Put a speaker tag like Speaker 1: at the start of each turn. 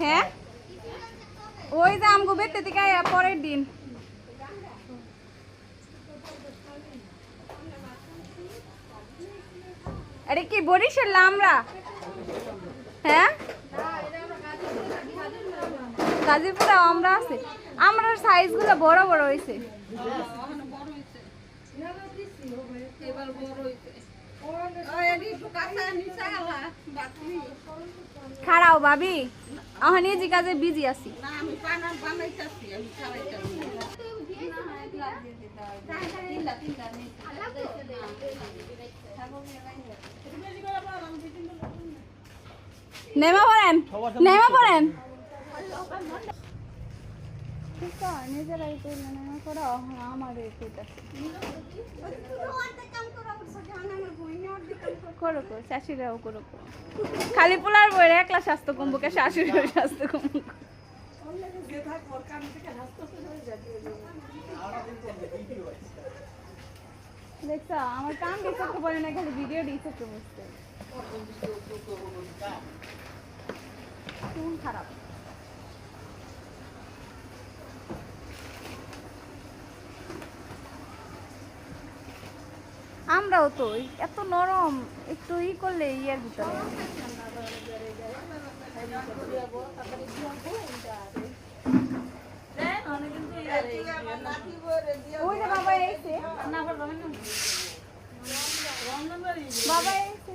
Speaker 1: হ্যাঁ ওই যে আমগো বেতে থেকে পরের দিন আরে কি বরিশাল আমরা হ্যাঁ গাজীপুরে আমরা আছে আমরা সাইজগুলো বড় বড় হয়েছে খারাও ভাবি এখন এই যে কাজে বিজি আছি নেমা পড়েন নেমা পড়েন নিজেরাই করো আমাদের করো শাশুড়াও করো খালি পোলার বইরে একলা স্বাস্থ্য কমবুকে শাশুড়ির স্বাস্থ্য কমবুক দেখছো আমার কাম দেখতে বলে না খালি ভিডিও দিচ্ছে তো বুঝতে খারাপ আমরাও তো এত নরম একটু ই করলে ইয়ের ভিতরে ওই যে বাবা এসে বাবা এসে